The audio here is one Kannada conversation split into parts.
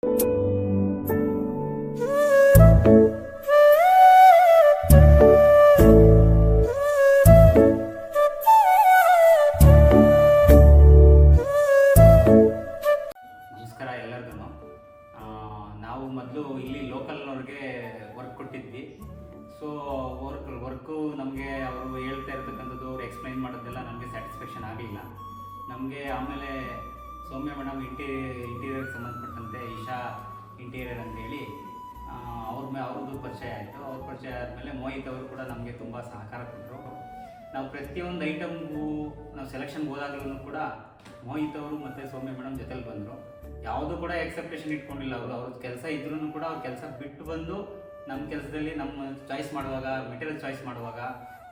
ನಮಸ್ಕಾರ ಎಲ್ಲರಿಗೂ. ನಾವು ಮೊದಲು ಇಲ್ಲಿ ಲೋಕಲ್ನವ್ರಿಗೆ ವರ್ಕ್ ಕೊಟ್ಟಿದ್ವಿ. ಸೊ ವರ್ಕು ನಮಗೆ ಅವರು ಹೇಳ್ತಾ ಇರ್ತಕ್ಕಂಥದ್ದು, ಅವ್ರು ಎಕ್ಸ್ಪ್ಲೈನ್ ಮಾಡೋದೆಲ್ಲ ನಮಗೆ ಸ್ಯಾಟಿಸ್ಫ್ಯಾಕ್ಷನ್ ಆಗಲಿಲ್ಲ ನಮಗೆ. ಆಮೇಲೆ ಸೌಮ್ಯ ಮೇಡಮ್ ಇಂಟೀರಿಯರ್ಗೆ ಸಂಬಂಧಪಟ್ಟಂತೆ ಇಶಾ ಇಂಟೀರಿಯರ್ ಅಂತೇಳಿ ಅವ್ರದ್ದು ಪರಿಚಯ ಆಯಿತು. ಅವ್ರ ಪರಿಚಯ ಆದಮೇಲೆ ಮೋಹಿತ್ ಅವರು ಕೂಡ ನಮಗೆ ತುಂಬ ಸಹಕಾರ ಕೊಟ್ಟರು. ನಾವು ಪ್ರತಿಯೊಂದು ಐಟಮ್ಗೂ ನಾವು ಸೆಲೆಕ್ಷನ್ಗೆ ಹೋದಾಗಲೂ ಕೂಡ ಮೋಹಿತ್ ಅವರು ಮತ್ತು ಸೌಮ್ಯ ಮೇಡಮ್ ಜೊತೆಲಿ ಬಂದರು. ಯಾವುದೂ ಕೂಡ ಎಕ್ಸೆಪ್ಟೇಷನ್ ಇಟ್ಕೊಂಡಿಲ್ಲ. ಅವ್ರ ಕೆಲಸ ಇದ್ರೂ ಕೂಡ ಅವ್ರ ಕೆಲಸ ಬಿಟ್ಟು ಬಂದು ನಮ್ಮ ಕೆಲಸದಲ್ಲಿ ನಮ್ಮ ಚಾಯ್ಸ್ ಮಾಡುವಾಗ, ಮೆಟೀರಿಯಲ್ ಚಾಯ್ಸ್ ಮಾಡುವಾಗ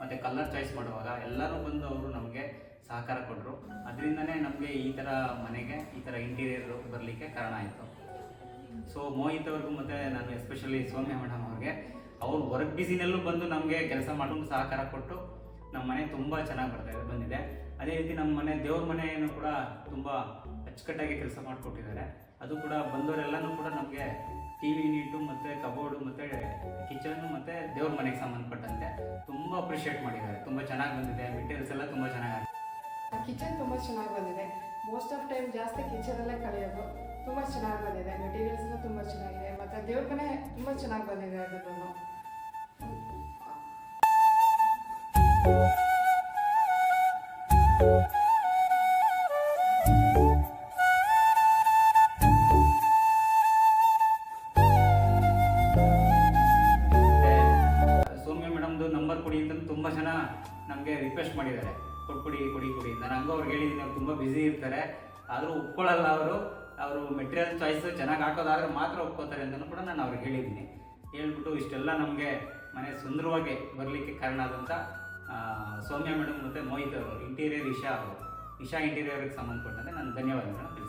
ಮತ್ತು ಕಲರ್ ಚಾಯ್ಸ್ ಮಾಡುವಾಗ ಎಲ್ಲರೂ ಬಂದು ಅವರು ನಮಗೆ ಸಹಕಾರ ಕೊಟ್ಟರು. ಅದರಿಂದನೇ ನಮಗೆ ಈ ಥರ ಮನೆಗೆ ಈ ಥರ ಇಂಟೀರಿಯರ್ ಬರಲಿಕ್ಕೆ ಕಾರಣ ಆಯಿತು. ಸೊ ಮೋಹಿತ್ ಅವ್ರಿಗೂ ಮತ್ತು ನಾನು ಎಸ್ಪೆಷಲಿ ಸೌಮ್ಯ ಮೇಡಮ್ ಅವ್ರಿಗೆ ಅವ್ರು ವರ್ಕ್ ಬಿಸಿನಲ್ಲೂ ಬಂದು ನಮಗೆ ಕೆಲಸ ಮಾಡ್ಕೊಂಡು ಸಹಕಾರ ಕೊಟ್ಟು ನಮ್ಮ ಮನೆ ತುಂಬ ಚೆನ್ನಾಗಿ ಬಂದಿದೆ. ಅದೇ ರೀತಿ ನಮ್ಮ ಮನೆ ದೇವ್ರ ಮನೆಯನ್ನು ಕೂಡ ತುಂಬ ಅಚ್ಚುಕಟ್ಟಾಗಿ ಕೆಲಸ ಮಾಡಿಕೊಟ್ಟಿದ್ದಾರೆ. ಅದು ಕೂಡ ಬಂದವರೆಲ್ಲನೂ ಕೂಡ ನಮಗೆ ಟಿ ವಿ ಯೂನಿಟು ಮತ್ತು ಕಬೋರ್ಡು ಮತ್ತು ಕಿಚನ್ನು ಮತ್ತು ದೇವ್ರ ಮನೆಗೆ ಸಂಬಂಧಪಟ್ಟಂತೆ ತುಂಬ ಅಪ್ರಿಷಿಯೇಟ್ ಮಾಡಿದ್ದಾರೆ. ತುಂಬ ಚೆನ್ನಾಗಿ ಬಂದಿದೆ. ಮೆಟೀರಿಯಲ್ಸ್ ಎಲ್ಲ ತುಂಬ ಚೆನ್ನಾಗಿ, ಕಿಚನ್ ತುಂಬ ಚೆನ್ನಾಗಿ ಬಂದಿದೆ. ಮೋಸ್ಟ್ ಆಫ್ ಟೈಮ್ ಜಾಸ್ತಿ ಕಿಚನಲ್ಲೇ ಕಳೆಯೋದು. ತುಂಬ ಚೆನ್ನಾಗಿ ಬಂದಿದೆ. ಮೆಟೀರಿಯಲ್ಸ್ನು ತುಂಬ ಚೆನ್ನಾಗಿದೆ ಮತ್ತು ದೇವ್ರ ಮನೆ ತುಂಬ ಚೆನ್ನಾಗಿ ಬಂದಿದೆ. ಅದನ್ನು ಸೌಮ್ಯ ಮೇಡಮ್ದು ನಂಬರ್ ಕೊಡಿ ಅಂತ ತುಂಬ ಜನ ನಮಗೆ ರಿಕ್ವೆಸ್ಟ್ ಮಾಡಿದ್ದಾರೆ. ಕೊಡಿ ನಾನು ಹಂಗೂ ಅವ್ರಿಗೆ ಹೇಳಿದ್ದೀನಿ. ಅವ್ರು ತುಂಬ ಬ್ಯುಸಿ ಇರ್ತಾರೆ, ಆದರೂ ಒಪ್ಕೊಳ್ಳಲ್ಲ. ಅವರು ಮೆಟೀರಿಯಲ್ ಚಾಯ್ಸ್ ಚೆನ್ನಾಗಿ ಹಾಕೋದಾದ್ರೆ ಮಾತ್ರ ಒಪ್ಕೋತಾರೆ ಅಂತಲೂ ಕೂಡ ನಾನು ಅವ್ರಿಗೆ ಹೇಳಿದ್ದೀನಿ. ಹೇಳ್ಬಿಟ್ಟು ಇಷ್ಟೆಲ್ಲ ನಮಗೆ ಮನೆ ಸುಂದರವಾಗಿ ಬರಲಿಕ್ಕೆ ಕಾರಣ ಆದಂಥ ಸೌಮ್ಯ ಮೇಡಮ್ ಮತ್ತು ಮೋಹಿತ್ ಅವರು, ಇಂಟೀರಿಯರ್ ಇಶಾ ಇಂಟೀರಿಯರ್ಗೆ ಸಂಬಂಧಪಟ್ಟಂತೆ ನಾನು ಧನ್ಯವಾದಗಳನ್ನು ತಿಳಿಸ್ತೀನಿ.